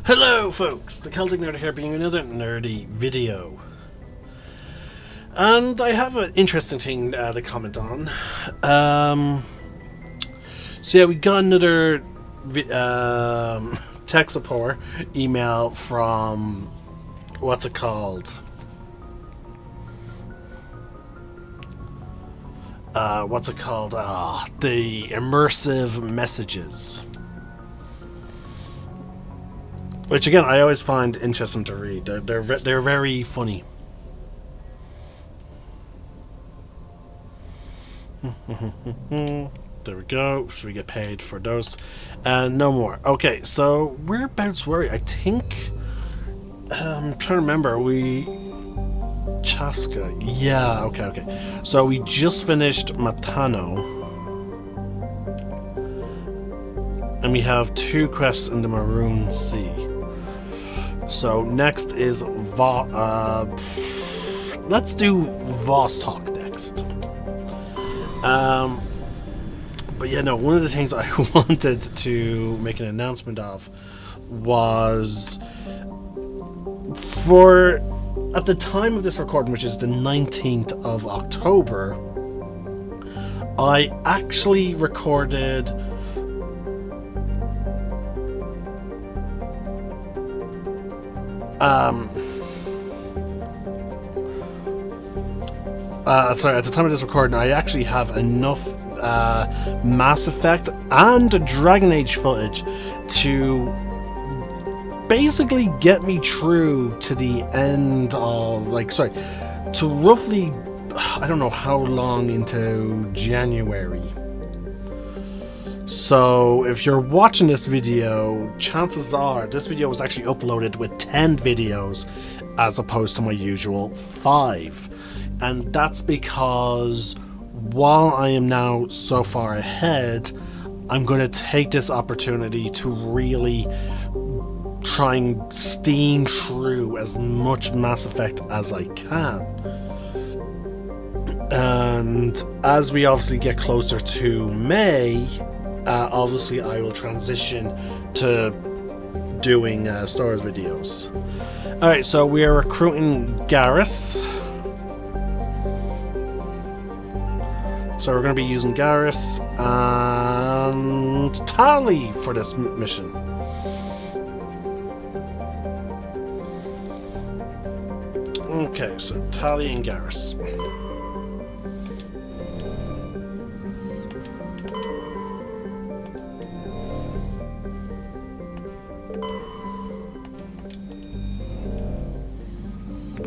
Hello folks, the Celtic Nerd here bringing another nerdy video. And I have an interesting thing to comment on. So yeah, we got another tech support email from, what's it called? The immersive messages. Which again, I always find interesting to read. They're very funny. There we go. Should we get paid for those? No more. Okay, so whereabouts were we? I think I'm trying to remember. Chaska. Yeah. Okay. So we just finished Matano, and we have 2 quests in the Maroon Sea. So next is let's do Vostok next. But yeah, no, one of the things I wanted to make an announcement of was at the time of this recording, which is the 19th of October, I actually recorded at the time of this recording, I actually have enough Mass Effect and Dragon Age footage to basically get me through to the end of, to roughly, I don't know how long into January. So if you're watching this video, chances are this video was actually uploaded with 10 videos as opposed to my usual 5. And that's because while I am now so far ahead, I'm going to take this opportunity to really try and steam through as much Mass Effect as I can. And as we obviously get closer to May, obviously I will transition to doing Star Wars videos. Alright, so we are recruiting Garrus. So we're going to be using Garrus and Tali for this mission. Okay, so Tali and Garrus.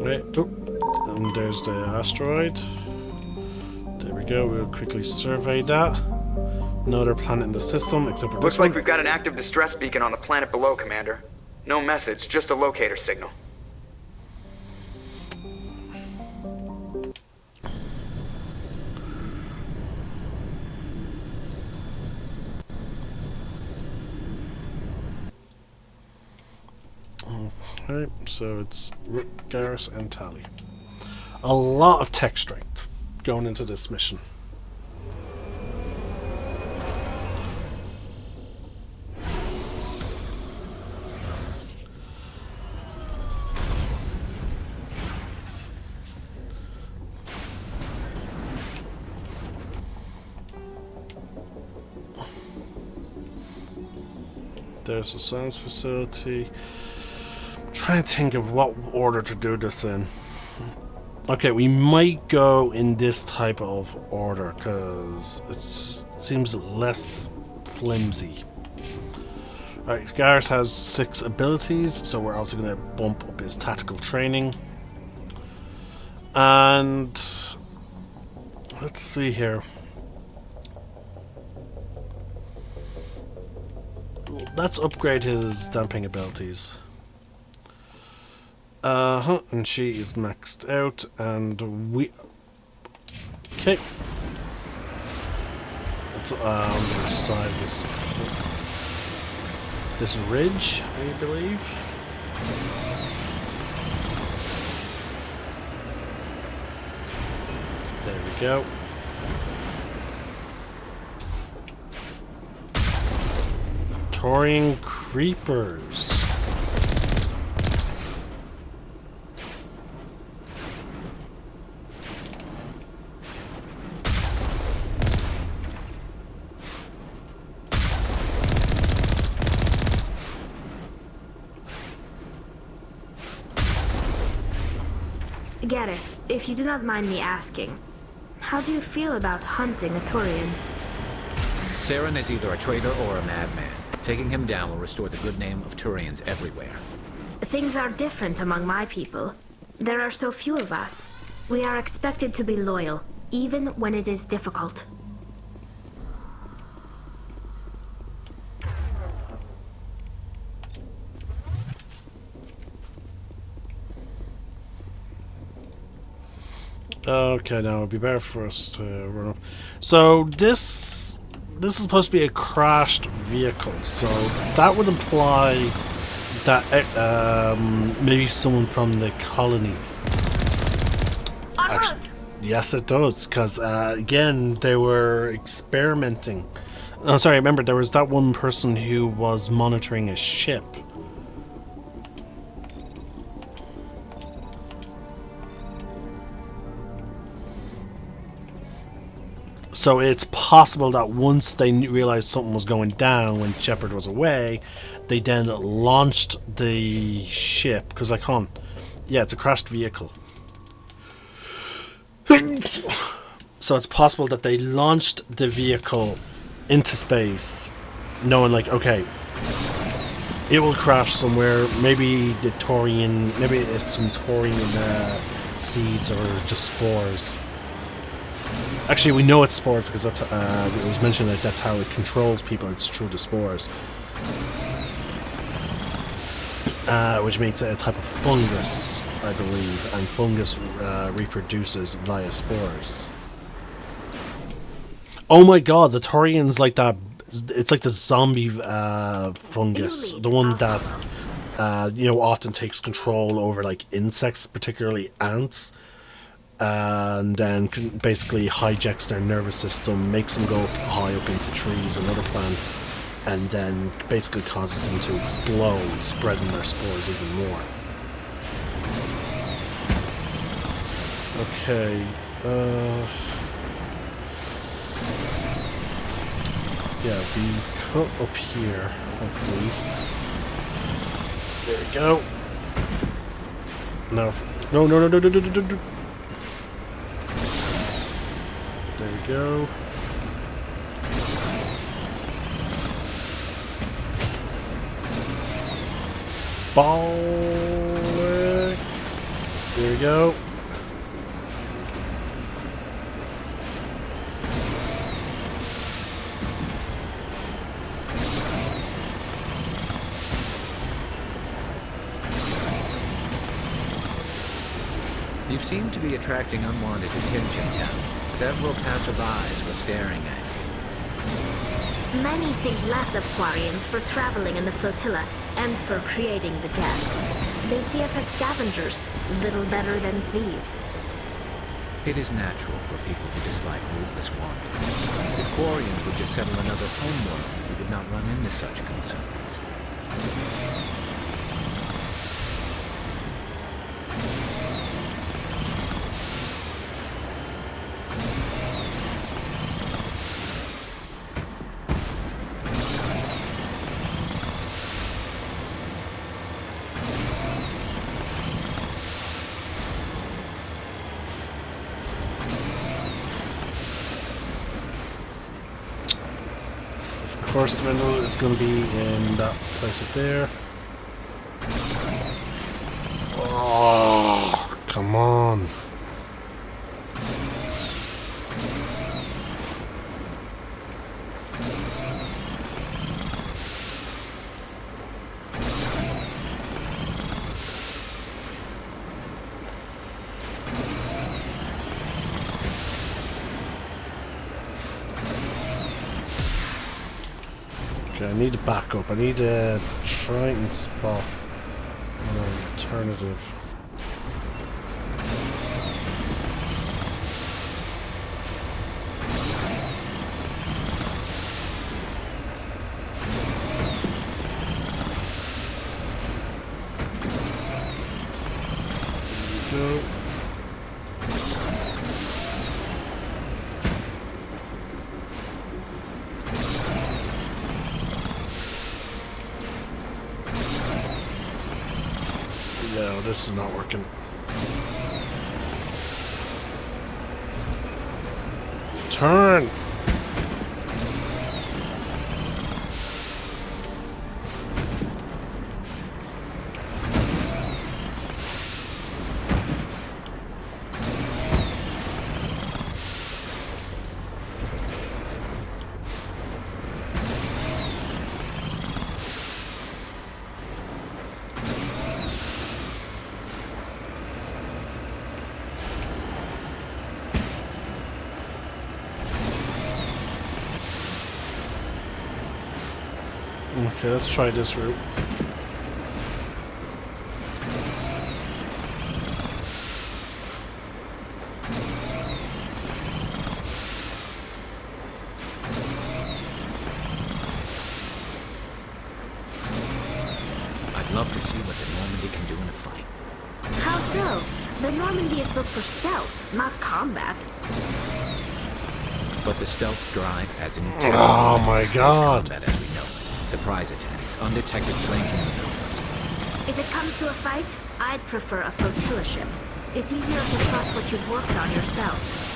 Right, and there's the asteroid. There we go, we'll quickly survey that. No other planet in the system except for this one. Looks like we've got an active distress beacon on the planet below, Commander. No message, just a locator signal. Alright, so it's Garrus and Tali. A lot of tech strength going into this mission. There's the science facility. I'm trying to think of what order to do this in. Okay, we might go in this type of order because it seems less flimsy. Alright, Garrus has 6 abilities, so we're also going to bump up his tactical training. And let's see here. Let's upgrade his damping abilities. And she is maxed out, and we... Okay. It's on the side of this ridge, I believe. There we go. Taurian creepers. Garrus, if you do not mind me asking, how do you feel about hunting a Turian? Saren is either a traitor or a madman. Taking him down will restore the good name of Turians everywhere. Things are different among my people. There are so few of us. We are expected to be loyal, even when it is difficult. Okay, now it'd be better for us to run up. So this is supposed to be a crashed vehicle, so that would imply that maybe someone from the colony. Yes, it does, because again, they were experimenting. Oh, sorry, remember, there was that one person who was monitoring a ship. So it's possible that once they realized something was going down when Shepard was away, they then launched the ship, because I can't... Yeah, it's a crashed vehicle. So it's possible that they launched the vehicle into space, knowing like, okay, it will crash somewhere. Maybe the Taurian, maybe it's some Taurian seeds or just spores. Actually, we know it's spores because that's it was mentioned that that's how it controls people. It's through the spores, which makes it a type of fungus, I believe, and fungus reproduces via spores. Oh my god, the Taurian's like that. It's like the zombie fungus, the one that often takes control over like insects, particularly ants, and then basically hijacks their nervous system, makes them go high up into trees and other plants, and then basically causes them to explode, spreading their spores even more. Okay, yeah, we cut up here, hopefully. There we go. Now, no. There we go. Bollocks. There we go. You seem to be attracting unwanted attention, Tam. Several passerbys were staring at you. Many think less of Quarians for traveling in the flotilla and for creating the dead. They see us as scavengers, little better than thieves. It is natural for people to dislike ruthless wanderers. If Quarians would just settle another homeworld, we would not run into such concerns. Of course, the window is going to be in that place up there. Oh, come on. Okay, I need to back up. I need to try and spot an alternative. There we go. No, this is not working. turn. Okay, let's try this route. I'd love to see what the Normandy can do in a fight. How so? The Normandy is built for stealth, not combat. But the stealth drive adds a new technique Oh to my space God. combat as we know it. Surprise attacks, undetected flanking maneuvers. If it comes to a fight, I'd prefer a flotilla ship. It's easier to trust what you've worked on yourself.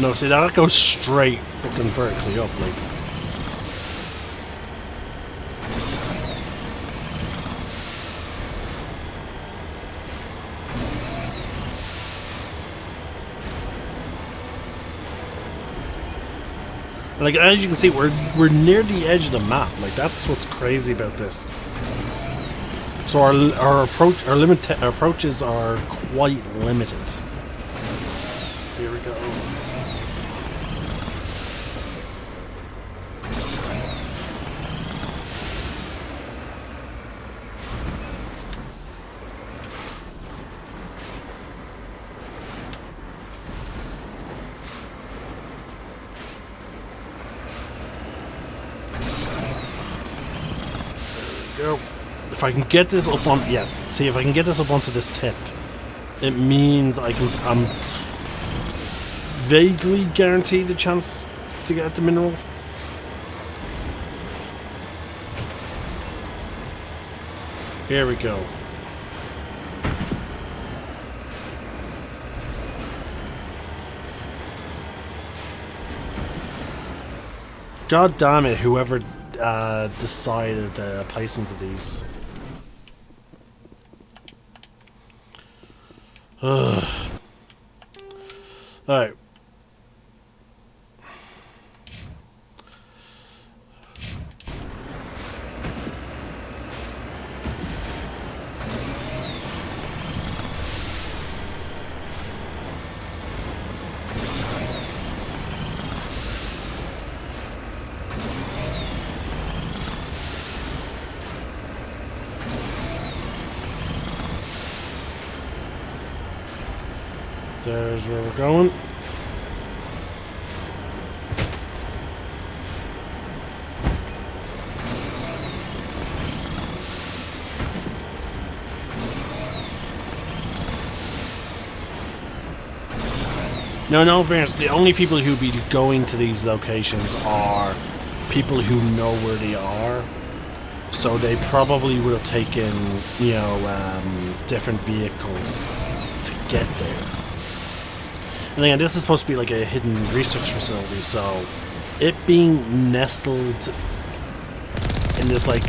No, see, that goes straight fucking vertically up, like. Like, as you can see, we're near the edge of the map. Like, that's what's crazy about this. So our approaches are quite limited. Here we go. Go. If I can get this up on, yeah. See, if I can get this up onto this tip, it means I'm vaguely guaranteed a chance to get the mineral. Here we go. God damn it, whoever decided the placement of these. Alright. There's where we're going. No, fairness, the only people who be going to these locations are people who know where they are. So they probably would have taken, you know, different vehicles to get there. And again, this is supposed to be like a hidden research facility, so it being nestled in this like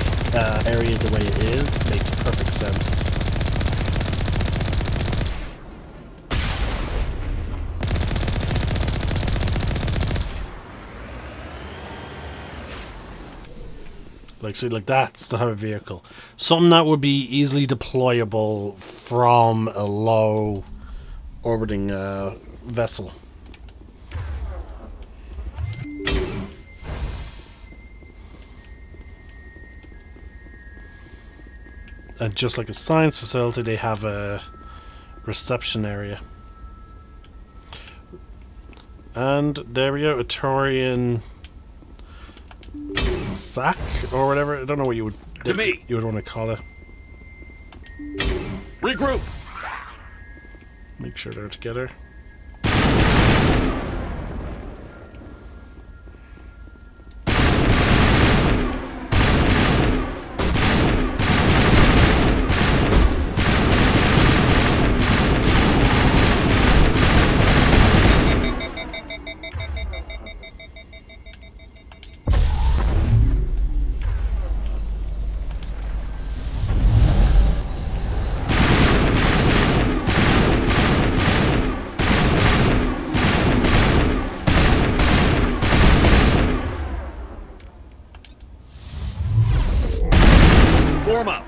area the way it is makes perfect sense. Like, see, like that's the type of vehicle. Something that would be easily deployable from a low orbiting vessel. And just like a science facility, they have a reception area. And there we go, a Taurian sack or whatever. I don't know what you would want to call it. Regroup! Make sure they're together. Form up!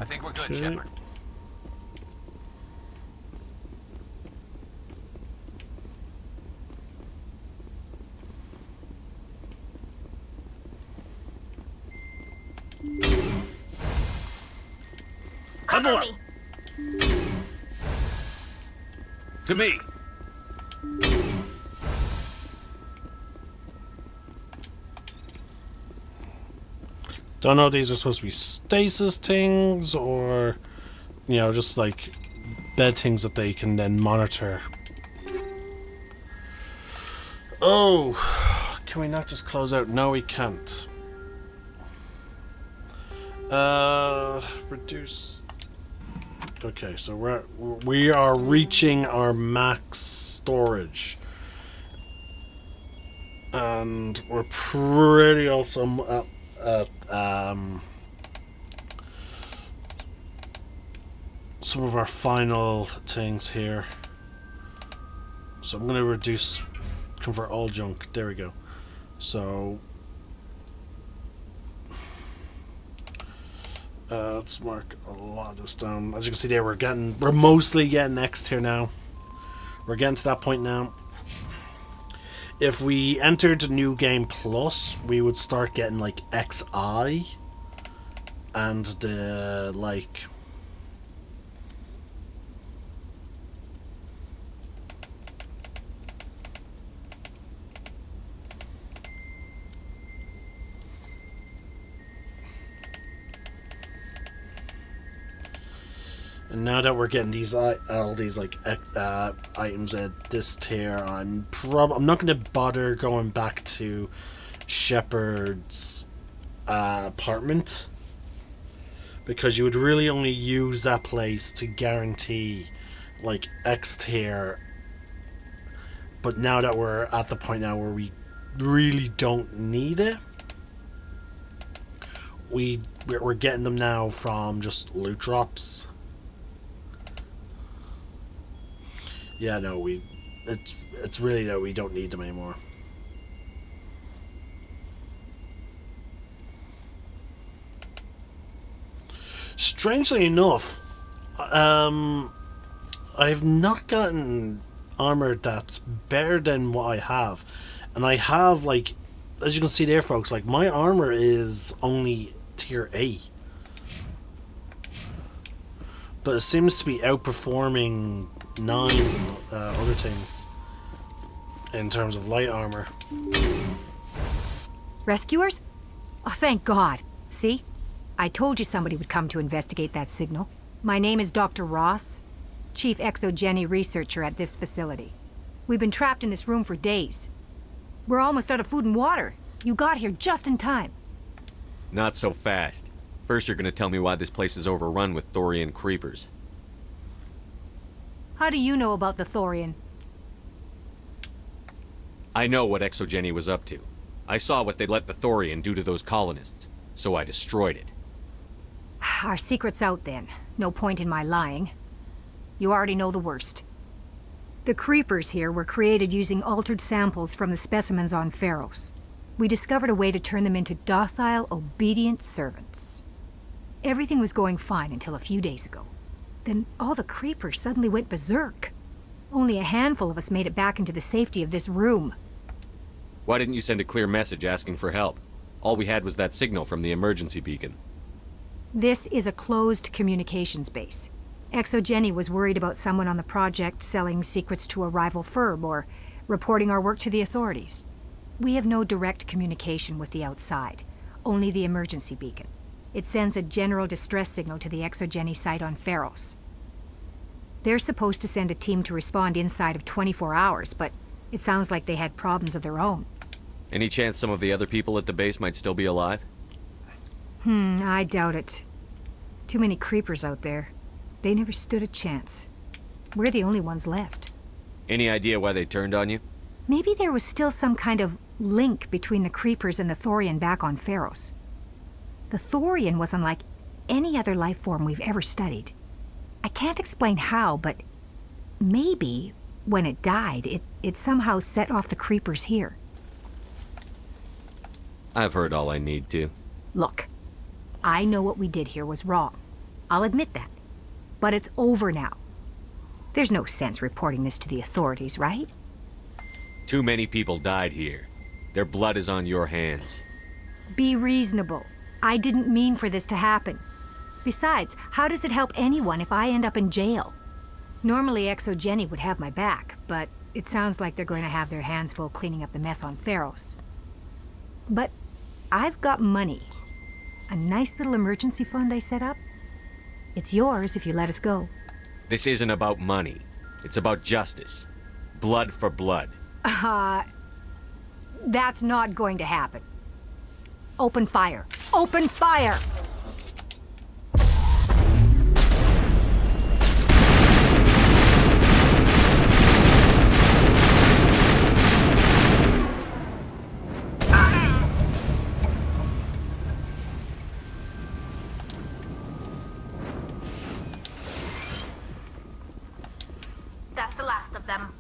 I think we're good, Shepard. Cover me. To me! Don't know if these are supposed to be stasis things or, you know, just like bed things that they can then monitor. Oh, can we not just close out? No, we can't. Reduce. Okay, so we are reaching our max storage, and we're pretty awesome at some of our final things here. So I'm going to convert all junk. There we go. So let's mark a lot of this down. As you can see there, we're mostly getting X here now. We're getting to that point now. If we entered New Game Plus, we would start getting like XI and the like. And now that we're getting these all these like items at this tier, I'm not going to bother going back to Shepard's apartment, because you would really only use that place to guarantee like X tier. But now that we're at the point now where we really don't need it, we're getting them now from just loot drops. Yeah, no, it's really that we don't need them anymore. Strangely enough, I've not gotten armor that's better than what I have, and I have, like, as you can see there, folks, like my armor is only tier A, but it seems to be outperforming 9s and other things in terms of light armor. Rescuers? Oh, thank God. See? I told you somebody would come to investigate that signal. My name is Dr. Ross, Chief Exogeny Researcher at this facility. We've been trapped in this room for days. We're almost out of food and water. You got here just in time. Not so fast. First, you're gonna tell me why this place is overrun with Thorian creepers. How do you know about the Thorian? I know what Exogeny was up to. I saw what they let the Thorian do to those colonists, so I destroyed it. Our secret's out then. No point in my lying. You already know the worst. The creepers here were created using altered samples from the specimens on Pharos. We discovered a way to turn them into docile, obedient servants. Everything was going fine until a few days ago. Then all the creepers suddenly went berserk. Only a handful of us made it back into the safety of this room. Why didn't you send a clear message asking for help? All we had was that signal from the emergency beacon. This is a closed communications base. ExoGenny was worried about someone on the project selling secrets to a rival firm or reporting our work to the authorities. We have no direct communication with the outside, only the emergency beacon. It sends a general distress signal to the ExoGenny site on Pharos. They're supposed to send a team to respond inside of 24 hours, but it sounds like they had problems of their own. Any chance some of the other people at the base might still be alive? I doubt it. Too many creepers out there. They never stood a chance. We're the only ones left. Any idea why they turned on you? Maybe there was still some kind of link between the creepers and the Thorian back on Pharos. The Thorian was unlike any other life form we've ever studied. I can't explain how, but maybe when it died, it somehow set off the creepers here. I've heard all I need to. Look, I know what we did here was wrong. I'll admit that. But it's over now. There's no sense reporting this to the authorities, right? Too many people died here. Their blood is on your hands. Be reasonable. I didn't mean for this to happen. Besides, how does it help anyone if I end up in jail? Normally ExoGenny would have my back, but it sounds like they're going to have their hands full cleaning up the mess on Pharos. But I've got money. A nice little emergency fund I set up. It's yours if you let us go. This isn't about money. It's about justice. Blood for blood. That's not going to happen. Open fire. Open fire! That's the last of them.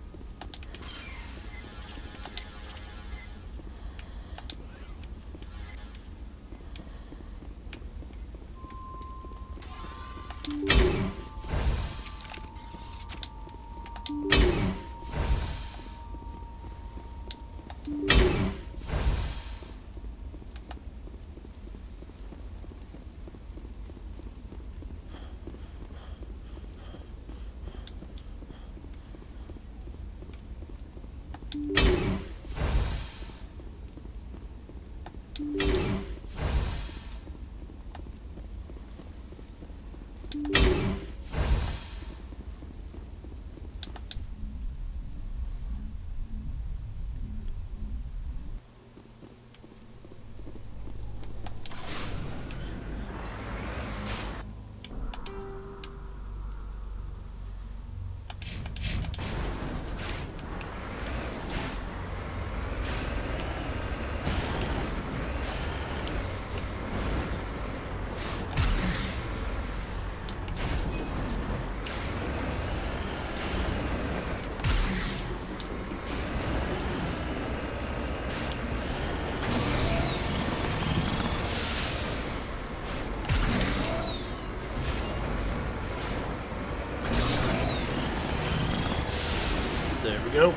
There we go.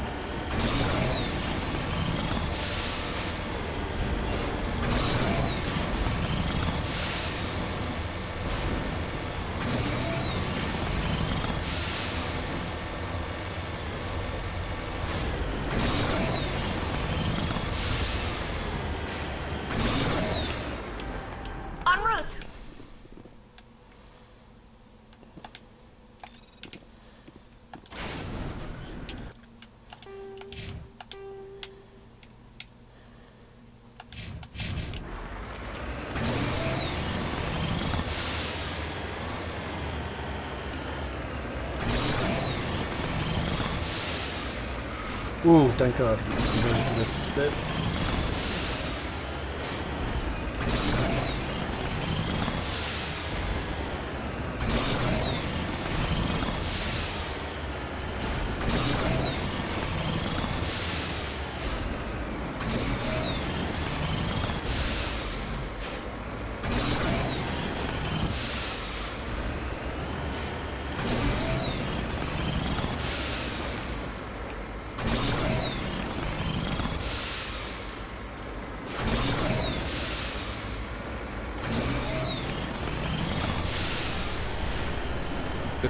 En route! Ooh, thank God. I'm going into this bit.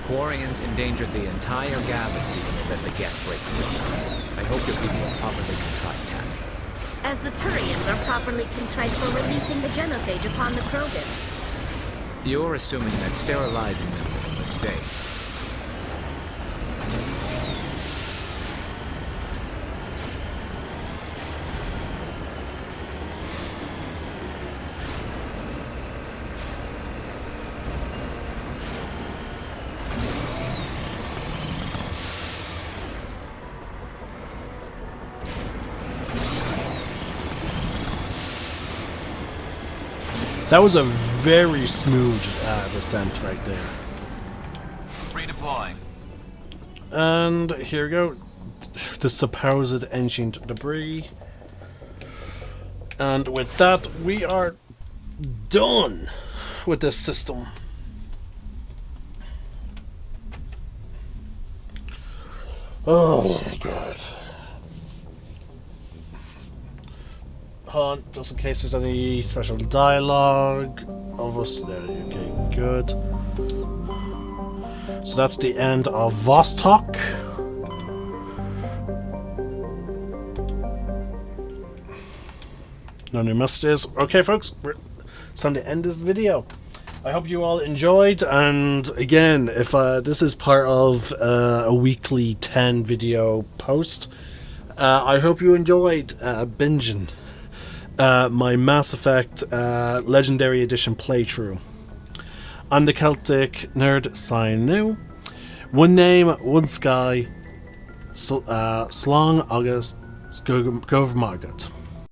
Quarians endangered the entire galaxy when they let the Geth break through. I hope your people are properly contrite, Tammy. As the Turians are properly contrite for releasing the genophage upon the Krogan. You're assuming that sterilizing them was a mistake. That was a very smooth descent right there. Redeploying. And here we go. The supposed ancient debris. And with that, we are done with this system. Oh my god. Hold on, just in case there's any special dialogue of us there. Okay, good. So that's the end of Vostok. No new messages. Okay, folks, it's time to end this video. I hope you all enjoyed, and again, if this is part of a weekly 10 video post, I hope you enjoyed binging my Mass Effect Legendary Edition playthrough. I'm the Celtic Nerd signing now. One name, one sky, Slong August, Gov Margot.